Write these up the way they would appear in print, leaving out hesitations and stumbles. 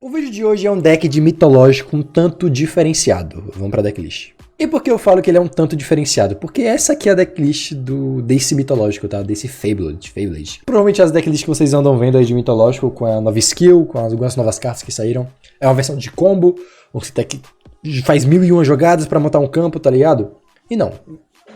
O vídeo de hoje é um deck de mitológico um tanto diferenciado. Vamos pra decklist. E por que eu falo que ele é um tanto diferenciado? Porque essa aqui é a decklist desse mitológico, tá? Desse Fabled. Provavelmente as decklists que vocês andam vendo aí de mitológico, com a nova skill, com algumas novas cartas que saíram. É uma versão de combo, onde você faz 1001 jogadas pra montar um campo, tá ligado? E não.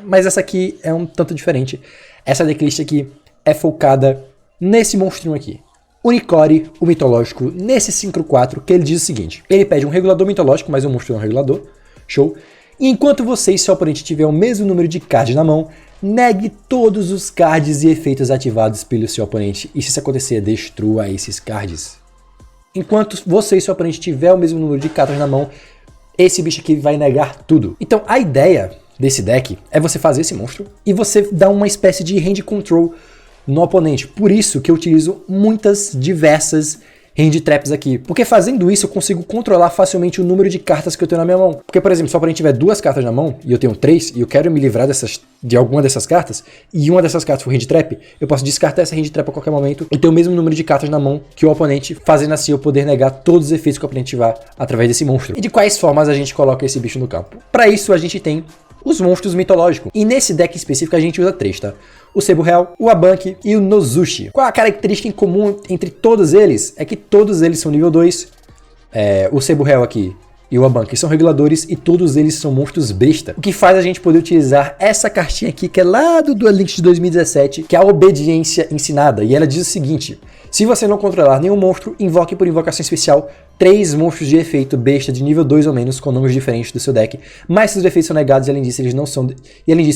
Mas essa aqui é um tanto diferente. Essa decklist aqui é focada nesse monstrinho aqui. Unicore, o mitológico, nesse 5/4, que ele diz o seguinte. Ele pede um regulador mitológico, mas o monstro é um regulador. Show. E enquanto você e seu oponente tiver o mesmo número de cards na mão, negue todos os cards e efeitos ativados pelo seu oponente. E se isso acontecer, destrua esses cards. Enquanto você e seu oponente tiver o mesmo número de cartas na mão, esse bicho aqui vai negar tudo. Então a ideia desse deck é você fazer esse monstro e você dar uma espécie de hand control no oponente. Por isso que eu utilizo muitas diversas hand traps aqui. Porque fazendo isso eu consigo controlar facilmente o número de cartas que eu tenho na minha mão. Porque, por exemplo, se o oponente tiver 2 cartas na mão e eu tenho 3 e eu quero me livrar de alguma dessas cartas e uma dessas cartas for hand trap, eu posso descartar essa hand trap a qualquer momento e ter o mesmo número de cartas na mão que o oponente, fazendo assim eu poder negar todos os efeitos que o oponente tiver através desse monstro. E de quais formas a gente coloca esse bicho no campo? Para isso a gente tem os monstros mitológicos. E nesse deck específico a gente usa 3, tá? O Sebo Real, o Abanki e o Nozushi. Qual a característica em comum entre todos eles? É que todos eles são nível 2. O Sebo Real aqui e o Abanki são reguladores e todos eles são monstros besta. O que faz a gente poder utilizar essa cartinha aqui, que é lá do Duel Links de 2017, que é a Obediência Ensinada. E ela diz o seguinte: se você não controlar nenhum monstro, invoque por invocação especial 3 monstros de efeito besta de nível 2 ou menos, com números diferentes do seu deck, mas seus efeitos são negados e além disso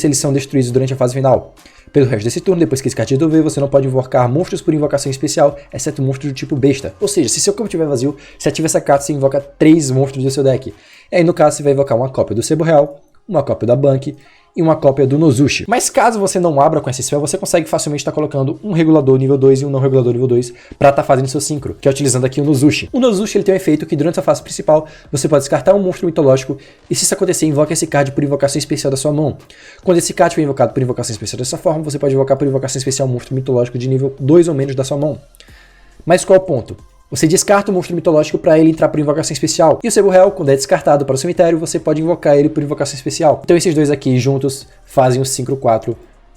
eles são destruídos durante a fase final. Pelo resto desse turno, depois que esse card resolver, você não pode invocar monstros por invocação especial, exceto monstros do tipo besta. Ou seja, se seu campo estiver vazio, você ativa essa carta e você invoca 3 monstros do seu deck. E aí no caso você vai invocar uma cópia do Sebo Real, uma cópia da Abanki e uma cópia do Nozushi. Mas caso você não abra com esse spell, você consegue facilmente estar colocando um regulador nível 2 e um não regulador nível 2 para estar fazendo seu synchro, que é utilizando aqui o Nozushi. O Nozushi ele tem um efeito que durante a fase principal você pode descartar um monstro mitológico e se isso acontecer, invoca esse card por invocação especial da sua mão. Quando esse card for invocado por invocação especial dessa forma, você pode invocar por invocação especial um monstro mitológico de nível 2 ou menos da sua mão. Mas qual é o ponto? Você descarta o monstro mitológico para ele entrar por invocação especial. E o Sebo Real, quando é descartado para o cemitério, você pode invocar ele por invocação especial. Então esses dois aqui juntos fazem o 5/4,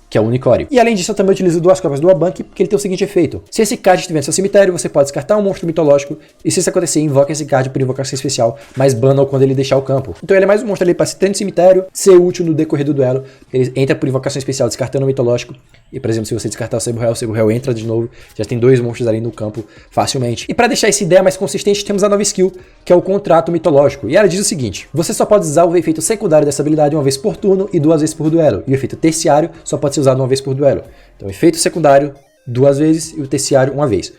que é o Unicore. E além disso, eu também utilizo 2 cópias do Abanki, porque ele tem o seguinte efeito. Se esse card estiver no seu cemitério, você pode descartar um monstro mitológico, e se isso acontecer, invoca esse card por invocação especial, mas bana quando ele deixar o campo. Então ele é mais um monstro ali para se ter no cemitério, ser útil no decorrer do duelo. Ele entra por invocação especial, descartando o mitológico. E, por exemplo, se você descartar o Sebo Real entra de novo, já tem 2 monstros ali no campo facilmente. E para deixar essa ideia mais consistente, temos a nova skill, que é o Contrato Mitológico. E ela diz o seguinte: você só pode usar o efeito secundário dessa habilidade uma vez por turno e 2 vezes por duelo. E o efeito terciário só pode ser usado uma vez por duelo. Então, o efeito secundário 2 vezes e o terciário 1 vez.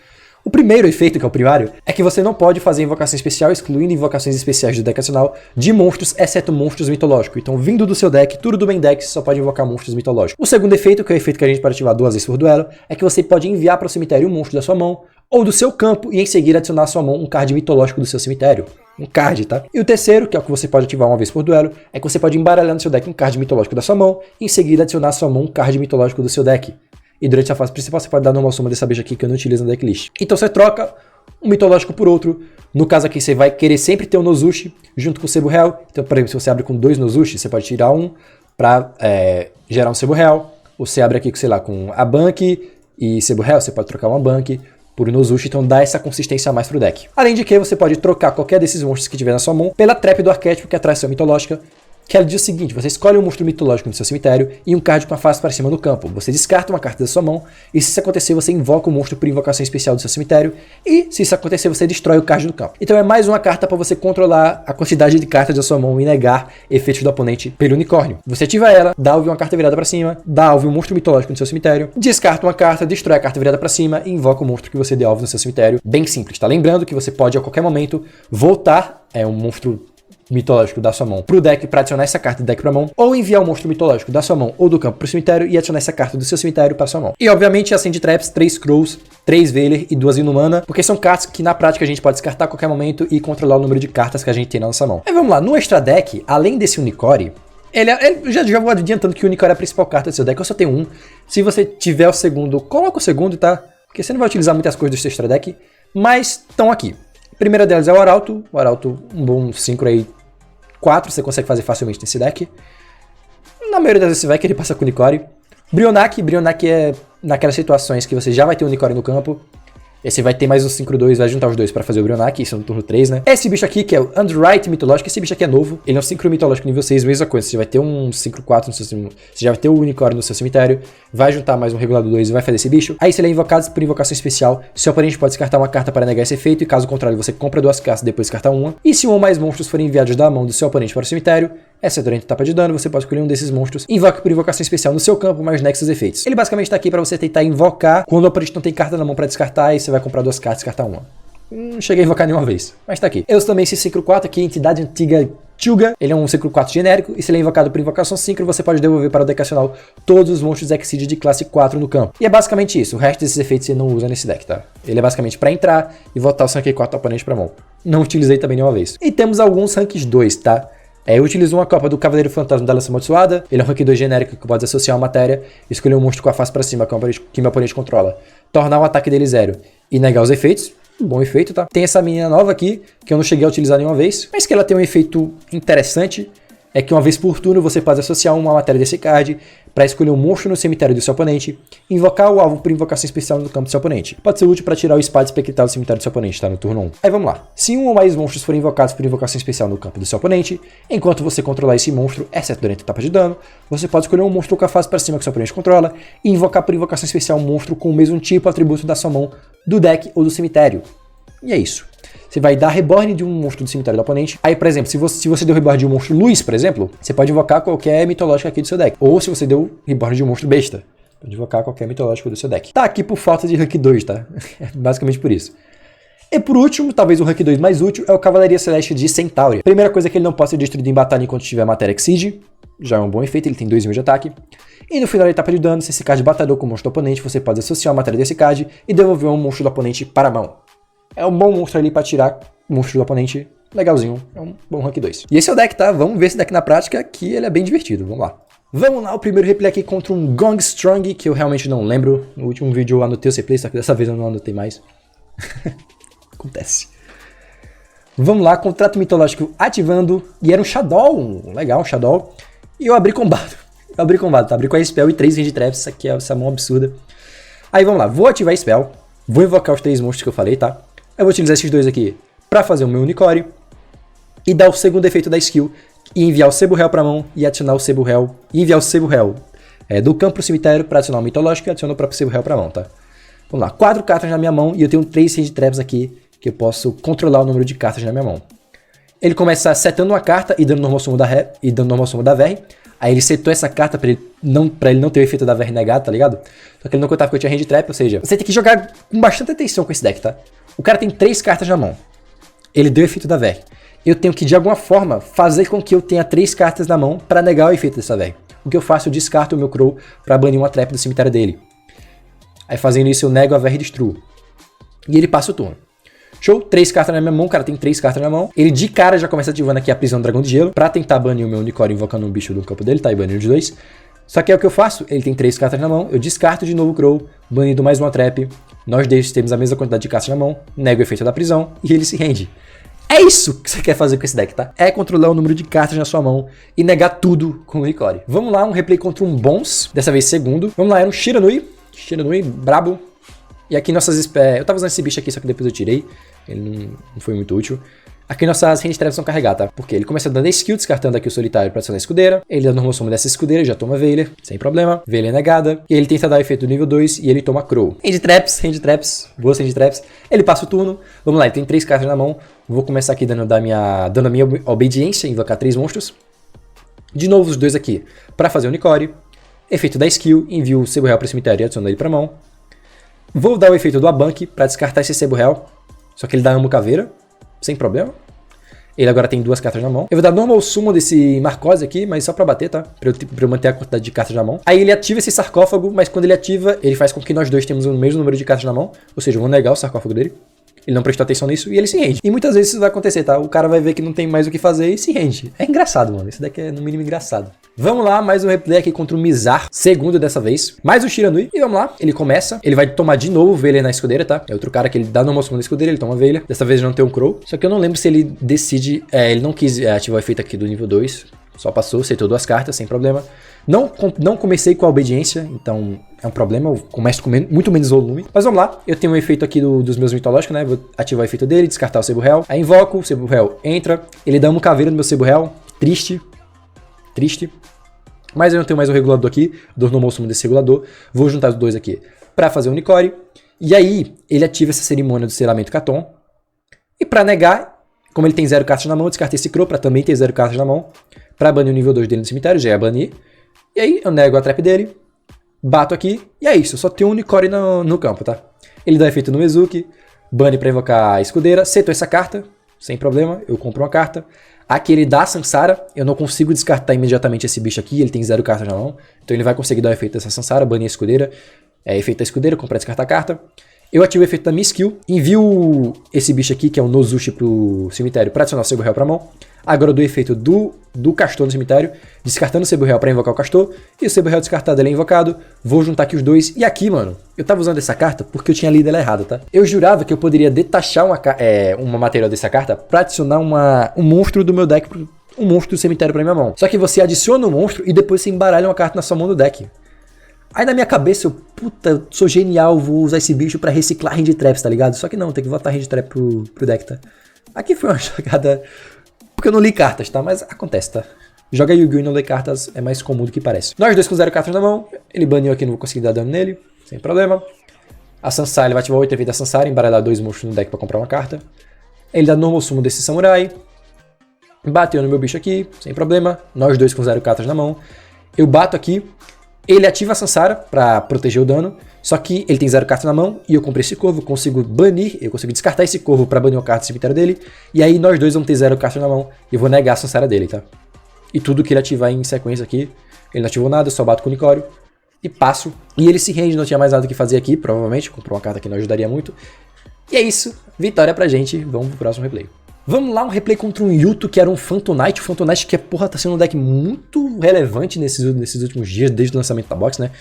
O primeiro efeito, que é o primário, é que você não pode fazer invocação especial, excluindo invocações especiais do deck adicional de monstros, exceto monstros mitológicos. Então, vindo do seu deck, tudo do main deck, você só pode invocar monstros mitológicos. O segundo efeito, que é o efeito que a gente pode ativar 2 vezes por duelo, é que você pode enviar para o cemitério um monstro da sua mão ou do seu campo e em seguida adicionar à sua mão um card mitológico do seu cemitério. Um card, tá? E o terceiro, que é o que você pode ativar uma vez por duelo, é que você pode embaralhar no seu deck um card mitológico da sua mão e em seguida adicionar à sua mão um card mitológico do seu deck. E durante a fase principal você pode dar normal soma dessa bicha aqui que eu não utilizo na decklist. Então você troca um mitológico por outro. No caso aqui você vai querer sempre ter um Nozushi junto com o Sebo Real. Então, por exemplo, se você abre com 2 Nozushi, você pode tirar um para gerar um Sebo Real. Ou você abre aqui, sei lá, com Abanki e Sebo Real, você pode trocar um Abanki por Nozushi, então dá essa consistência a mais pro deck. Além de que você pode trocar qualquer desses monstros que tiver na sua mão pela trap do arquétipo, que é a atração mitológica, que ela diz o seguinte: você escolhe um monstro mitológico no seu cemitério e um card com a face para cima do campo. Você descarta uma carta da sua mão e se isso acontecer, você invoca o monstro por invocação especial do seu cemitério e se isso acontecer, você destrói o card do campo. Então é mais uma carta para você controlar a quantidade de cartas da sua mão e negar efeitos do oponente pelo unicórnio. Você ativa ela, dá alvo uma carta virada para cima, dá alvo um monstro mitológico no seu cemitério, descarta uma carta, destrói a carta virada para cima e invoca o monstro que você deu alvo no seu cemitério. Bem simples, tá? Lembrando que você pode a qualquer momento voltar um monstro mitológico da sua mão pro deck para adicionar essa carta do deck pra mão, ou enviar o monstro mitológico da sua mão ou do campo pro cemitério e adicionar essa carta do seu cemitério para sua mão. E obviamente a Sand Traps, 3 Scrolls, 3 Veiler e 2 Inumana, porque são cartas que na prática a gente pode descartar a qualquer momento e controlar o número de cartas que a gente tem na nossa mão. Aí vamos lá, no extra deck, além desse Unicore, eu já vou adiantando que o Unicore é a principal carta do seu deck, eu só tenho um. Se você tiver o segundo, coloca o segundo, tá? Porque você não vai utilizar muitas coisas do seu extra deck, mas estão aqui. A primeira delas é o Arauto. O Arauto, um bom Synchro aí, 4, você consegue fazer facilmente nesse deck. Na maioria das vezes você vai querer passar com o Unicore. Brionac é naquelas situações que você já vai ter o Unicore no campo. E aí você vai ter mais um Synchro 2, vai juntar os dois pra fazer o Brionac, isso é no turno 3, né? Esse bicho aqui, que é o Underwrite mitológico, esse bicho aqui é novo. Ele é um Synchro mitológico nível 6, mesma coisa. Você vai ter um Synchro 4 no seu cemitério, você já vai ter o Unicore no seu cemitério, vai juntar mais um regulador 2 e vai fazer esse bicho. Aí se ele é invocado por invocação especial, seu oponente pode descartar uma carta para negar esse efeito, e caso contrário você compra 2 cartas e depois descarta uma. E se um ou mais monstros forem enviados da mão do seu oponente para o cemitério, essa é durante a etapa de dano, você pode escolher um desses monstros, invoca por invocação especial no seu campo, mais nexus efeitos. Ele basicamente tá aqui pra você tentar invocar quando o oponente não tem carta na mão pra descartar, e você vai comprar 2 cartas e descartar uma. Não cheguei a invocar nenhuma vez, mas tá aqui. Eu também esse Synchro 4 aqui, entidade antiga Tchuga. Ele é um Synchro 4 genérico, e se ele é invocado por invocação Synchro, você pode devolver para o deck nacional todos os monstros Exceed de classe 4 no campo. E é basicamente isso, o resto desses efeitos você não usa nesse deck, tá? Ele é basicamente pra entrar e voltar o Rank 4 do oponente pra mão. Não utilizei também nenhuma vez. E temos alguns Ranks 2, tá? Eu utilizo uma cópia do Cavaleiro Fantasma da Lança Amaldiçoada. Ele é um rank 2 genérico que pode associar uma matéria, escolher um monstro com a face pra cima que meu oponente controla, tornar o ataque dele 0 e negar os efeitos. Um bom efeito, tá? Tem essa menina nova aqui, que eu não cheguei a utilizar nenhuma vez, mas que ela tem um efeito interessante. É que uma vez por turno você pode associar uma matéria desse card para escolher um monstro no cemitério do seu oponente e invocar o alvo por invocação especial no campo do seu oponente. Pode ser útil para tirar o espada espectral do cemitério do seu oponente, tá? No turno 1. Aí vamos lá. Se um ou mais monstros forem invocados por invocação especial no campo do seu oponente, enquanto você controlar esse monstro, exceto durante a etapa de dano, você pode escolher um monstro com a face para cima que seu oponente controla e invocar por invocação especial um monstro com o mesmo tipo atributo da sua mão, do deck ou do cemitério. E é isso. Você vai dar reborn de um monstro do cemitério do oponente. Aí, por exemplo, se você deu reborn de um monstro luz, por exemplo, você pode invocar qualquer mitológico aqui do seu deck. Ou se você deu reborn de um monstro besta, pode invocar qualquer mitológico do seu deck. Tá aqui por falta de rank 2, tá? Basicamente por isso. E por último, talvez o rank 2 mais útil, é o Cavalaria Celeste de Centauri. Primeira coisa é que ele não pode ser destruído em batalha enquanto tiver matéria Exceed. Já é um bom efeito, ele tem 2.000 de ataque. E no final da etapa de dano, se esse card batalhou com o monstro do oponente, você pode associar a matéria desse card e devolver um monstro do oponente para a mão. É um bom monstro ali pra tirar o monstro do oponente. Legalzinho. É um bom rank 2. E esse é o deck, tá? Vamos ver esse deck na prática, que ele é bem divertido. Vamos lá. Vamos lá, o primeiro replay aqui contra um Gong Strong, que eu realmente não lembro. No último vídeo eu anotei os replays, só que dessa vez eu não anotei mais. Acontece. Vamos lá, contrato mitológico ativando. E era um Shadow. Legal, um Shadow. E eu abri combado. Tá? Abri com a Spell e 3 Range Traps. Isso aqui é essa mão absurda. Aí vamos lá, vou ativar a Spell. Vou invocar os 3 monstros que eu falei, tá? Eu vou utilizar esses dois aqui pra fazer o meu Unicore. E dar o segundo efeito da skill. E enviar o Sebo Hell pra mão e adicionar o Sebo Hell. E enviar o Sebo Hell do campo pro cemitério pra adicionar o mitológico e adicionar o próprio Sebo Hell pra mão, tá? Vamos lá, 4 cartas na minha mão e eu tenho 3 Range Traps aqui que eu posso controlar o número de cartas na minha mão. Ele começa setando uma carta e dando normal sumo da VR. Aí ele setou essa carta pra ele não ter o efeito da VR negado, tá ligado? Só que ele não contava que eu tinha Range Trap, ou seja, você tem que jogar com bastante atenção com esse deck, tá? O cara tem 3 cartas na mão. Ele deu o efeito da VR. Eu tenho que, de alguma forma, fazer com que eu tenha 3 cartas na mão pra negar o efeito dessa VR. O que eu faço? Eu descarto o meu Crow pra banir uma trap do cemitério dele. Aí fazendo isso eu nego a VR e destruo. E ele passa o turno. Show, 3 cartas na minha mão, o cara tem 3 cartas na mão. Ele de cara já começa ativando aqui a prisão do dragão de gelo pra tentar banir o meu Unicore invocando um bicho do campo dele, tá? E banir os 2. Só que é o que eu faço, ele tem 3 cartas na mão, eu descarto de novo o Crow, banindo mais uma trap. Nós dois temos a mesma quantidade de cartas na mão, nego o efeito da prisão e ele se rende. É isso que você quer fazer com esse deck, tá? É controlar o número de cartas na sua mão e negar tudo com o Unicore. Vamos lá, um replay contra um Bons, dessa vez segundo. Vamos lá, era um Shiranui, brabo. E aqui nossas... eu tava usando esse bicho aqui, só que depois eu tirei. Ele não foi muito útil. Aqui nossas Range Traps vão carregar, tá? Porque ele começa dando a skill, descartando aqui o solitário pra adicionar a escudeira. Ele dá normal sumo dessa escudeira, já toma Veiler, sem problema. Veiler é negada. E ele tenta dar o efeito do nível 2 e ele toma Crow. Range Traps, boas Range Traps. Ele passa o turno. Vamos lá, ele tem 3 cartas na mão. Vou começar aqui dando a minha obediência, invocar 3 monstros. De novo os 2 aqui pra fazer o Unicore. Efeito da skill, envio o Sebo Hell pro cemitério e adiciono ele pra mão. Vou dar o efeito do Abank pra descartar esse Sebo Hell. Só que ele dá Amo Caveira, sem problema. Ele agora tem 2 cartas na mão. Eu vou dar normal summon desse Marcose aqui, mas só pra bater, tá? Pra eu manter a quantidade de cartas na mão. Aí ele ativa esse sarcófago, mas quando ele ativa, ele faz com que nós dois temos o mesmo número de cartas na mão. Ou seja, eu vou negar o sarcófago dele. Ele não prestou atenção nisso e ele se rende. E muitas vezes isso vai acontecer, tá? O cara vai ver que não tem mais o que fazer e se rende. É engraçado, mano. Esse daqui é no mínimo engraçado. Vamos lá, mais um replay aqui contra o Mizar, segundo dessa vez. Mais o Shiranui. E vamos lá, ele começa. Ele vai tomar de novo Veiler na escudeira, tá? É outro cara que ele dá normal summon na escudeira, ele toma Veiler. Dessa vez não tem um Crow. Só que eu não lembro se ele decide... ele não quis ativar o efeito aqui do nível 2. Só passou, aceitou 2 cartas, sem problema. Não comecei com a obediência, então é um problema. Eu começo com muito menos volume. Mas vamos lá, eu tenho um efeito aqui dos meus mitológicos, né? Vou ativar o efeito dele, descartar o Sebo Real. Aí invoco, o Sebo Real entra. Ele dá uma caveira no meu Sebo Real. Triste. Mas eu não tenho mais o regulador aqui, do normal summon desse regulador. Vou juntar os dois aqui pra fazer o Unicore. E aí, ele ativa essa cerimônia do selamento Katon. E pra negar, como ele tem 0 cartas na mão, eu descartei esse Crow pra também ter 0 cartas na mão. Pra banir o nível 2 dele no cemitério, já ia banir. E aí, eu nego a trap dele, bato aqui, e é isso. Eu só tenho um Unicore no campo, tá? Ele dá efeito no Mezuki, bane pra invocar a escudeira, setou essa carta, sem problema, eu compro uma carta. Aqui ele dá a Sansara, eu não consigo descartar imediatamente esse bicho aqui, ele tem 0 cartas na mão. Então ele vai conseguir dar o efeito dessa Sansara, banir a escudeira. Efeito da escudeira, comprar e descartar a carta. Eu ativo o efeito da minha skill, envio esse bicho aqui, que é o Nozushi, pro cemitério, pra adicionar o Sebo Real pra mão. Agora eu dou o efeito do Castor no cemitério, descartando o Sebo Real pra invocar o Castor. E o Sebo Real descartado, ele é invocado. Vou juntar aqui os dois. E aqui, mano, eu tava usando essa carta porque eu tinha lido ela errada, tá? Eu jurava que eu poderia detachar uma material dessa carta pra adicionar um monstro do meu deck, um monstro do cemitério pra minha mão. Só que você adiciona um monstro e depois você embaralha uma carta na sua mão do deck. Aí na minha cabeça eu, puta, sou genial, vou usar esse bicho pra reciclar Hand Traps, tá ligado? Só que não, tem que botar Hand Trap pro deck, tá? Aqui foi uma jogada... Porque eu não li cartas, tá? Mas acontece, tá? Joga Yu-Gi-Oh! E não ler cartas é mais comum do que parece. Nós dois com 0 cartas na mão. Ele baniu aqui, não vou conseguir dar dano nele. Sem problema. A Sansara, ele vai ativar 8 efeitos da Sansara, embaralhar 2 monstros no deck pra comprar uma carta. Ele dá normal summon desse samurai. Bateu no meu bicho aqui, sem problema. Nós dois com 0 cartas na mão. Eu bato aqui. Ele ativa a Sansara pra proteger o dano. Só que ele tem 0 cartas na mão e eu comprei esse corvo, consigo banir, eu consigo descartar esse corvo pra banir uma carta do cemitério dele. E aí nós dois vamos ter 0 cartas na mão e eu vou negar a Sansara dele, tá? E tudo que ele ativar em sequência aqui, ele não ativou nada, eu só bato com o Unicório e passo. E ele se rende, não tinha mais nada que fazer aqui, provavelmente, comprou uma carta que não ajudaria muito. E é isso, vitória pra gente, vamos pro próximo replay. Vamos lá, um replay contra um Yuto, que era um Phantom Knight. O Phantom Knight que, porra, tá sendo um deck muito relevante nesses últimos dias, desde o lançamento da box, né?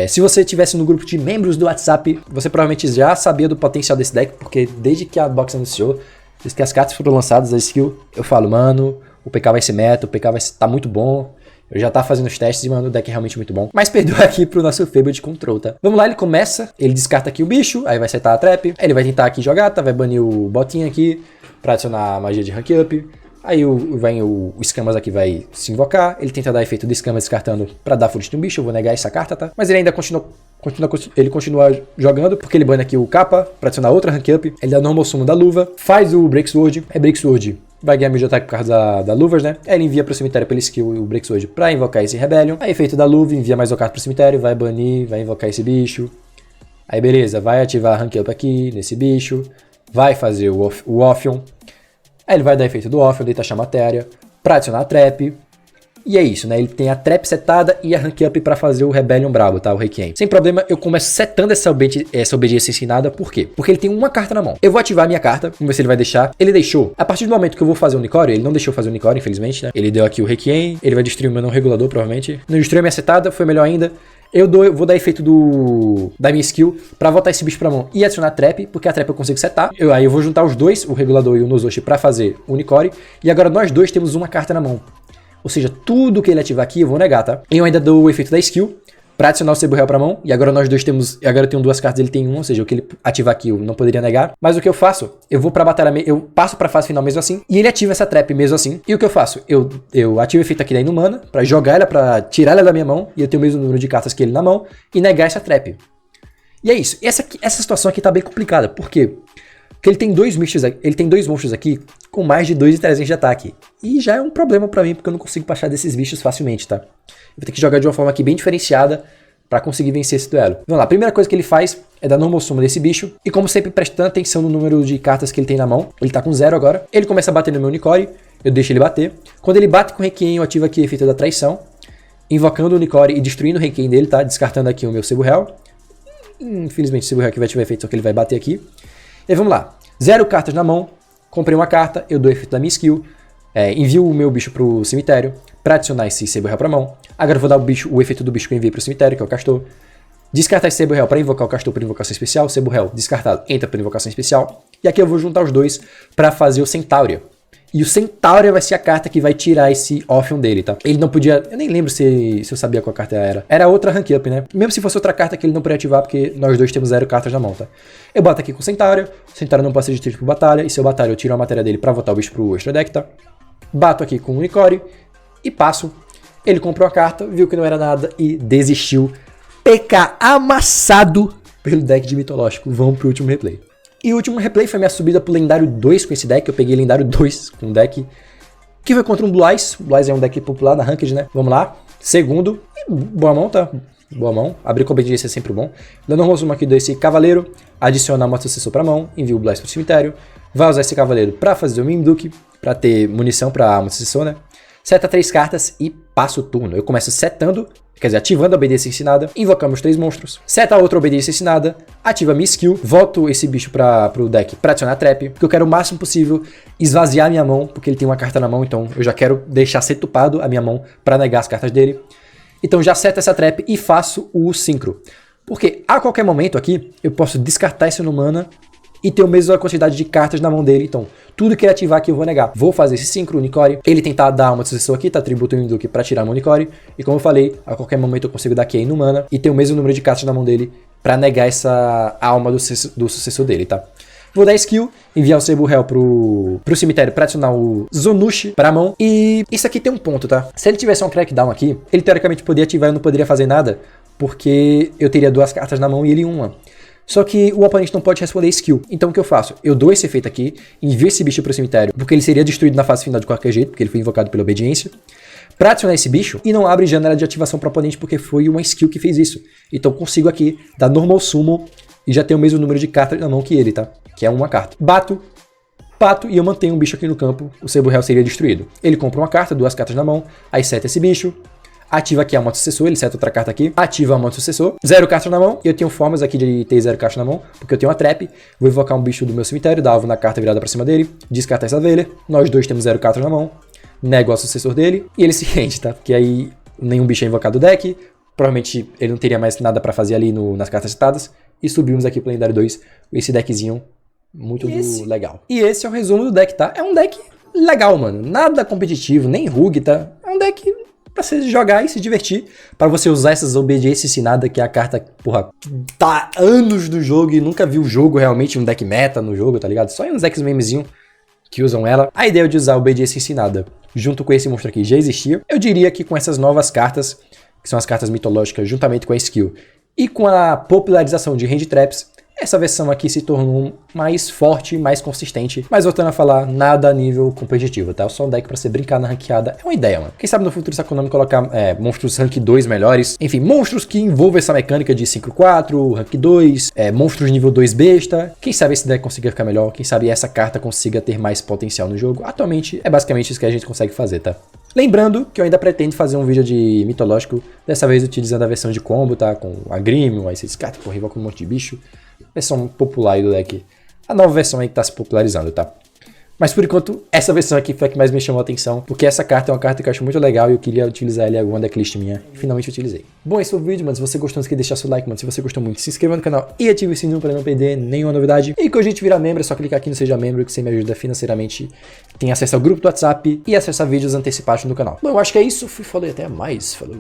Se você estivesse no grupo de membros do WhatsApp, você provavelmente já sabia do potencial desse deck, porque desde que a box anunciou, desde que as cartas foram lançadas, a skill, eu falo, mano, o PK vai ser meta, o PK vai tá muito bom. Eu já tava fazendo os testes e, mano, o deck é realmente muito bom. Mas perdeu aqui pro nosso Fable de control, tá? Vamos lá, ele começa, ele descarta aqui o bicho, aí vai setar a trap, aí ele vai tentar aqui jogar, tá? Vai banir o botinho aqui, pra adicionar a magia de rank up. Aí o Escamas aqui vai se invocar, ele tenta dar efeito do Escamas descartando pra dar foot no bicho, eu vou negar essa carta, tá? Mas ele ainda continua jogando, porque ele bane aqui o capa pra adicionar outra rank up, ele dá normal summon da luva, faz o Break Sword, Break Sword vai ganhar meio de ataque por causa da luvas, né? Aí ele envia pro cemitério pela skill o Break Sword pra invocar esse Rebellion, aí efeito da luva, envia mais uma carta pro cemitério, vai banir, vai invocar esse bicho, aí beleza, vai ativar a rank up aqui, nesse bicho, vai fazer o Ophion. Aí ele vai dar efeito do Ophion, detachar matéria, pra adicionar a trap. E é isso, né? Ele tem a trap setada e a rank up pra fazer o Rebellion brabo, tá? O Requiem. Sem problema, eu começo setando essa obediência ensinada. Por quê? Porque ele tem uma carta na mão. Eu vou ativar a minha carta, vamos ver se ele vai deixar. Ele deixou. A partir do momento que eu vou fazer o Unicório, ele não deixou fazer o Unicório, infelizmente, né? Ele deu aqui o Requiem, ele vai destruir o meu não regulador, provavelmente. Não destruiu a minha setada, foi melhor ainda. Eu vou dar efeito da minha skill pra voltar esse bicho pra mão e adicionar a trap, porque a trap eu consigo setar. Aí eu vou juntar os dois, o regulador e o Nozoshi, pra fazer o Unicório. E agora nós dois temos uma carta na mão. Ou seja, tudo que ele ativar aqui eu vou negar, tá? Eu ainda dou o efeito da skill pra adicionar o Sebo Real pra mão. E agora nós dois temos... Agora eu tenho 2 cartas, ele tem 1. Ou seja, o que ele ativar aqui eu não poderia negar. Mas o que eu faço? Eu vou pra batalha... Eu passo pra fase final mesmo assim. E ele ativa essa trap mesmo assim. E o que eu faço? Eu ativo o efeito aqui da Inumana pra jogar ela, pra tirar ela da minha mão. E eu tenho o mesmo número de cartas que ele na mão. E negar essa trap. E é isso. Essa situação aqui tá bem complicada. Por quê? Porque ele tem dois monstros aqui com mais de 2.300 de ataque. E já é um problema pra mim, porque eu não consigo passar desses bichos facilmente, tá? Eu vou ter que jogar de uma forma aqui bem diferenciada pra conseguir vencer esse duelo. Vamos lá, a primeira coisa que ele faz é dar normal summon desse bicho. E como sempre, prestando atenção no número de cartas que ele tem na mão. Ele tá com 0 agora. Ele começa a bater no meu Unicório. Eu deixo ele bater. Quando ele bate com o Requiem, eu ativo aqui o efeito da traição. Invocando o Unicório e destruindo o Requiem dele, tá? Descartando aqui o meu Sebo Real. Infelizmente o Sebo Real aqui vai ativar efeito, só que ele vai bater aqui. E aí, vamos lá. 0 cartas na mão. Comprei uma carta, eu dou efeito da minha skill. Envio o meu bicho pro cemitério pra adicionar esse Saber Hell pra mão. Agora eu vou dar o efeito do bicho que eu enviei pro cemitério, que é o Castor. Descartar esse Saber Hell pra invocar o Castor por invocação especial. Saber Hell descartado entra por invocação especial. E aqui eu vou juntar os dois pra fazer o Centauria. E o Centauria vai ser a carta que vai tirar esse Orpheon dele, tá? Ele não podia... Eu nem lembro se eu sabia qual carta era. Era outra rank up, né? Mesmo se fosse outra carta que ele não poderia ativar, porque nós dois temos 0 cartas na mão, tá? Eu bato aqui com o Centauria. O Centauria não pode ser destruído por batalha. E se eu batalha, eu tiro a matéria dele pra voltar o bicho pro extra deck, tá? Bato aqui com o Unicore e passo. Ele comprou a carta, viu que não era nada e desistiu. PK amassado pelo deck de mitológico. Vamos pro último replay. E o último replay foi minha subida pro lendário 2 com esse deck. Eu peguei lendário 2 com o deck, que foi contra um Blue Eyes. O Blue Eyes é um deck popular na Ranked, né? Vamos lá. Segundo. E boa mão, tá? Boa mão. Abrir com obediência é sempre bom. Dando um resumo aqui desse cavaleiro. Adicionar uma sucessor pra mão. Envia o Blue Eyes pro cemitério. Vai usar esse cavaleiro pra fazer o Mimduke. Pra ter munição pra uma sucessor, né? Seta 3 cartas e passo o turno. Eu começo setando, quer dizer, ativando a obediência ensinada, invocamos 3 monstros, seta outra obediência ensinada, ativa minha skill, volto esse bicho pro deck pra adicionar trap, porque eu quero o máximo possível esvaziar minha mão, porque ele tem uma carta na mão, então eu já quero deixar setupado a minha mão pra negar as cartas dele. Então já seto essa trap e faço o Synchro. Porque a qualquer momento aqui, eu posso descartar esse Numana e ter a mesma quantidade de cartas na mão dele. Então, tudo que ele ativar aqui eu vou negar. Vou fazer esse Synchro, Unicore. Ele tentar dar uma sucessor aqui, tá? Tributo o Induke pra tirar a Unicore. E como eu falei, a qualquer momento eu consigo dar Key no mana e ter o mesmo número de cartas na mão dele pra negar essa alma do sucessor dele, tá? Vou dar skill, enviar o Saber Hell pro cemitério pra adicionar o Zonushi pra mão. E isso aqui tem um ponto, tá? Se ele tivesse um Crackdown aqui, ele teoricamente poderia ativar e eu não poderia fazer nada, porque eu teria 2 cartas na mão e ele uma. Só que o oponente não pode responder skill. Então o que eu faço? Eu dou esse efeito aqui, envio esse bicho pro cemitério, porque ele seria destruído na fase final de qualquer jeito, porque ele foi invocado pela obediência, pra adicionar esse bicho, e não abre janela de ativação pro oponente, porque foi uma skill que fez isso. Então eu consigo aqui dar normal summon e já ter o mesmo número de cartas na mão que ele, tá? Que é uma carta. Bato e eu mantenho um bicho aqui no campo, o Saber Hell seria destruído. Ele compra uma carta, 2 cartas na mão, aí seta esse bicho, ativa aqui a moto sucessor, ele seta outra carta aqui, ativa a moto sucessor, 0 cartas na mão, e eu tenho formas aqui de ter 0 cartas na mão, porque eu tenho uma trap, vou invocar um bicho do meu cemitério, dar alvo na carta virada pra cima dele, descartar essa Veiler, nós dois temos 0 cartas na mão, nego a sucessor dele, e ele se rende, tá? Porque aí nenhum bicho é invocado do deck, provavelmente ele não teria mais nada pra fazer ali nas cartas setadas, e subimos aqui pro lendário 2, esse deckzinho muito legal. E esse é o resumo do deck, tá? É um deck legal, mano, nada competitivo, nem rug, tá? É um deck pra você jogar e se divertir, pra você usar essas obediências ensinadas, que é a carta, porra, tá anos no jogo e nunca viu o jogo realmente, um deck meta no jogo, tá ligado? Só em uns decks memezinho que usam ela. A ideia de usar a obediência ensinada junto com esse monstro aqui já existia. Eu diria que com essas novas cartas, que são as cartas mitológicas, juntamente com a skill, e com a popularização de Hand Traps, essa versão aqui se tornou mais forte, mais consistente. Mas voltando a falar, nada a nível competitivo, tá? Só um deck pra você brincar na ranqueada. É uma ideia, mano. Quem sabe no futuro essa Konami colocar monstros rank 2 melhores. Enfim, monstros que envolvam essa mecânica de 5/4, rank 2, monstros nível 2 besta. Quem sabe esse deck consiga ficar melhor. Quem sabe essa carta consiga ter mais potencial no jogo. Atualmente é basicamente isso que a gente consegue fazer, tá? Lembrando que eu ainda pretendo fazer um vídeo de mitológico, dessa vez utilizando a versão de combo, tá? Com a Grêmio, aí você descarta, porra, invoca um monte de bicho. Versão popular aí do deck. A nova versão aí que tá se popularizando, tá? Mas por enquanto, essa versão aqui foi a que mais me chamou a atenção, porque essa carta é uma carta que eu acho muito legal e eu queria utilizar ela em alguma decklist minha. E finalmente utilizei. Bom, esse foi o vídeo, mano. Se você gostou, não esqueça de deixar seu like, mano. Se você gostou muito, se inscreva no canal e ative o sininho pra não perder nenhuma novidade. E quando a gente virar membro, é só clicar aqui no Seja Membro, que você me ajuda financeiramente. Tem acesso ao grupo do WhatsApp e acesso a vídeos antecipados no canal. Bom, eu acho que é isso. Fui, falei, até mais. Falou.